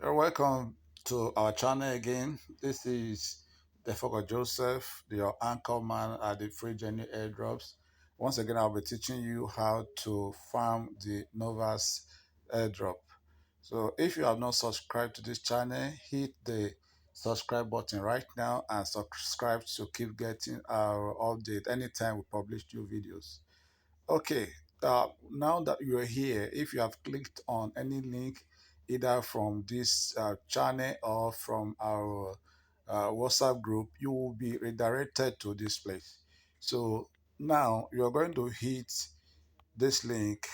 You're welcome to our channel again. This is the Defogor Joseph, your anchor man at the Free Journey Airdrops. Once again, I'll be teaching you how to farm the Novas airdrop. So if you have not subscribed to this channel, hit the subscribe button right now and subscribe to keep getting our update anytime we publish new videos. Okay, now that you're here, if you have clicked on any link, either from this channel or from our WhatsApp group, you will be redirected to this place. So now you're going to hit this link,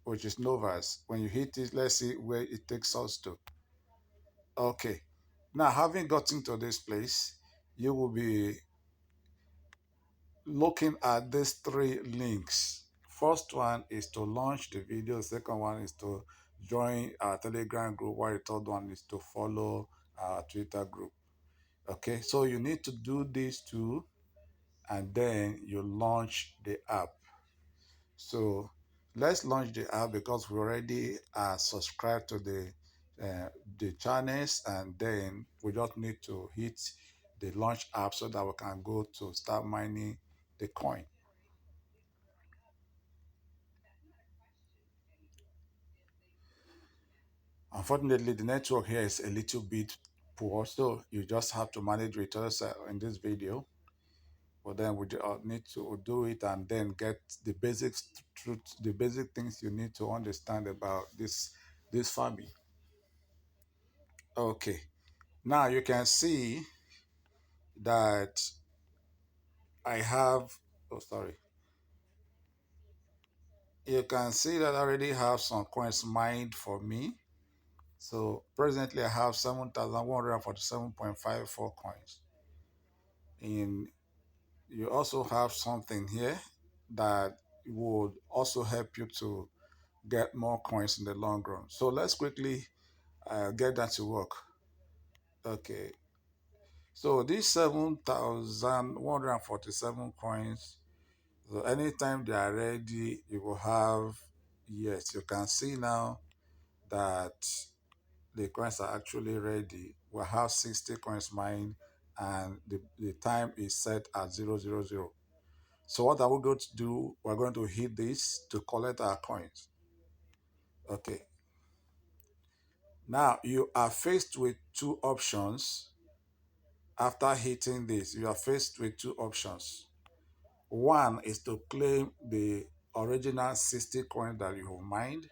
which is Novas. When you hit it, let's see where it takes us to. Okay, now having gotten to this place, you will be looking at these three links. First one is to launch the video. Second one is to join our Telegram group, while the third one is to follow our Twitter group. Okay, so you need to do these two and then you launch the app. So let's launch the app because we already are subscribed to the channels, and then we just need to hit the launch app so that we can go to start mining the coin. Unfortunately, the network here is a little bit poor, so you just have to manage with us in this video. But then we need to do it and then get the basic truth, the basic things you need to understand about this farming. Okay, now you can see that I have. Oh, sorry. You can see that I already have some coins mined for me. So presently, I have 7,147.54 coins in. You also have something here that would also help you to get more coins in the long run. So let's quickly get that to work. Okay. So these 7,147 coins, so anytime they are ready, you will have, yes, you can see now that the coins are actually ready. We'll have 60 coins mined and the time is set at 000. So what are we going to do? We're going to hit this to collect our coins. Okay. Now you are faced with two options. After hitting this, you are faced with two options. One is to claim the original 60 coins that you have mined.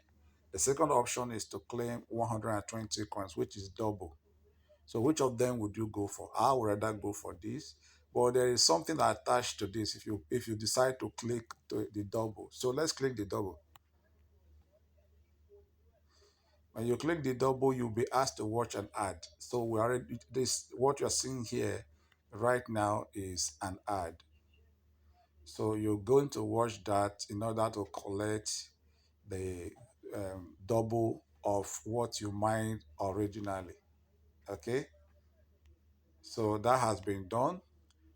The second option is to claim 120 coins, which is double. So which of them would you go for? I would rather go for this, but there is something attached to this if you decide to click the double. So let's click the double. When you click the double, you'll be asked to watch an ad. So we already this what you're seeing here right now is an ad. So you're going to watch that in order to collect the double of what you mined originally. Okay, so that has been done.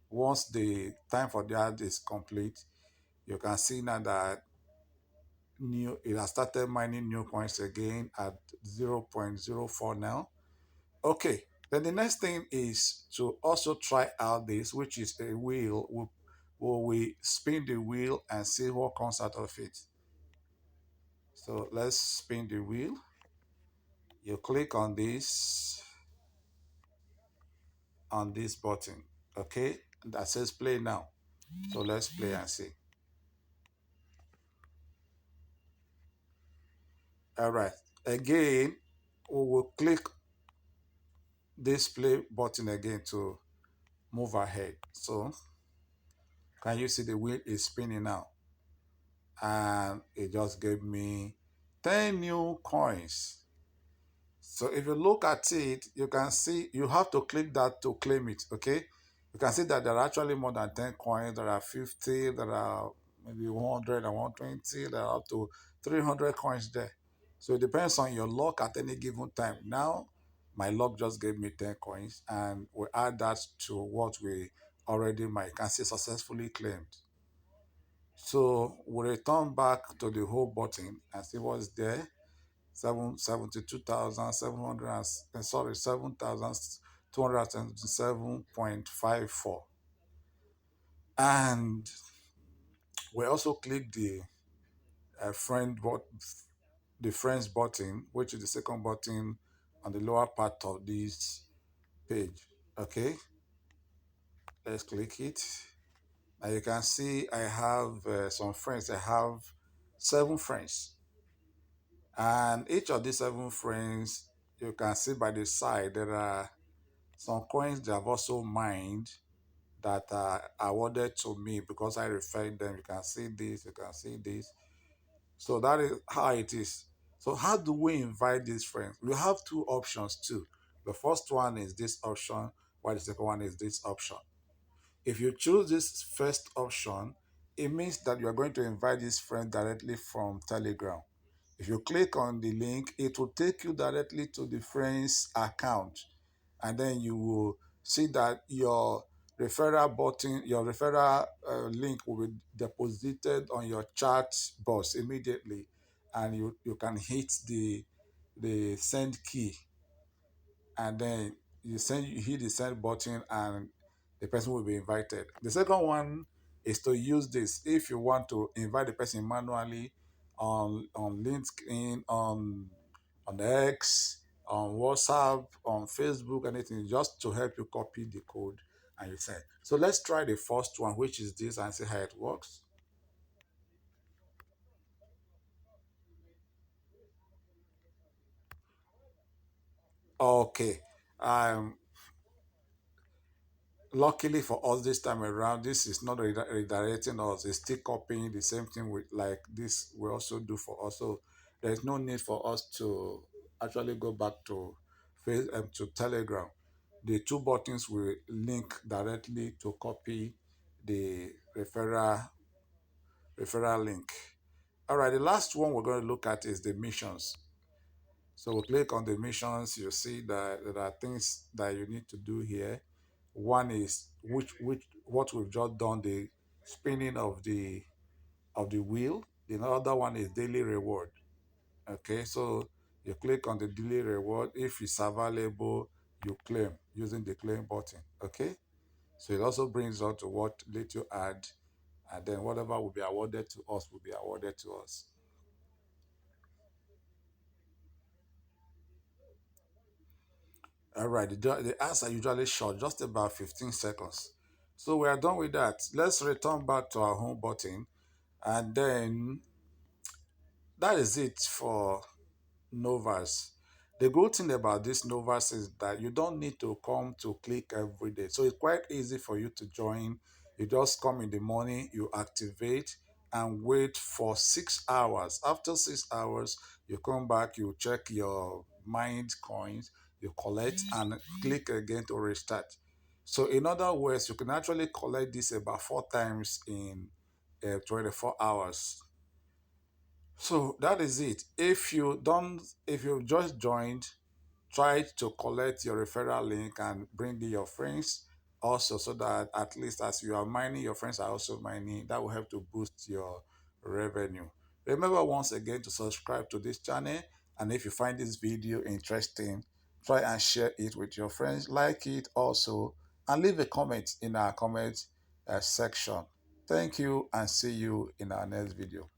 Once the time for the ad is complete, you can see now that it has started mining new coins again at 0.04 now. Okay, then the next thing is to also try out this, which is a wheel. Will we spin the wheel and see what comes out of it? So let's spin the wheel. You click on this button, okay? That says play now. So let's play and see. All right. Again, we will click this play button again to move ahead. So can you see the wheel is spinning now? And it just gave me 10 new coins. So if you look at it, you can see you have to click that to claim it, okay? You can see that there are actually more than 10 coins. There are 50, there are maybe 100 and 120, there are up to 300 coins there. So it depends on your luck at any given time. Now, my luck just gave me 10 coins, and we add that to what we already might can see successfully claimed. So we return back to the home button and see what's there. sorry, 7,277.54. And we also click uh, friend bot the friends button, which is the second button on the lower part of this page. Okay, let's click it. Now you can see I have some friends. I have 7 friends, and each of these 7 friends, you can see by the side there are some coins they have also mined that are awarded to me because I referred them. You can see this, you can see this. So that is how it is. So how do we invite these friends? We have 2 options too. The first one is this option, while the second one is this option. If you choose this first option, it means that you are going to invite this friend directly from Telegram. If you click on the link, it will take you directly to the friend's account. And then you will see that your referral button, your referral link will be deposited on your chat box immediately. And you can hit the send key, and then you hit the send button, and the person will be invited. The second one is to use this if you want to invite the person manually on LinkedIn, on X, on WhatsApp, on Facebook, anything, just to help you copy the code and you send. So let's try the first one, which is this, and see how it works. Okay. Um, Luckily for us this time around, this is not redirecting us, it's still copying the same thing with like this we also do for us. So there's no need for us to actually go back to to Telegram. The 2 buttons will link directly to copy the referral link. All right, the last one we're going to look at is the missions. So we click on the missions, you see that there are things that you need to do here. One is which what we've just done, the spinning of the wheel. The other one is daily reward. Okay, so you click on the daily reward. If it's available, you claim using the claim button. Okay, so it also brings us to what let you add, and then whatever will be awarded to us will be awarded to us. All right, the answer usually short, just about 15 seconds. So we are done with that. Let's return back to our home button, and then that is it for Novas. The good thing about this Novas is that you don't need to come to click every day. So it's quite easy for you to join. You just come in the morning, you activate and wait for 6 hours. After 6 hours, you come back, you check your mined coins, you collect and click again to restart. So in other words, you can actually collect this about 4 times in 24 hours. So that is it. If you just joined, try to collect your referral link and bring in your friends also, so that at least as you are mining, your friends are also mining. That will help to boost your revenue. Remember once again to subscribe to this channel. And if you find this video interesting, try and share it with your friends. Like it also, and leave a comment in our comment section. Thank you and see you in our next video.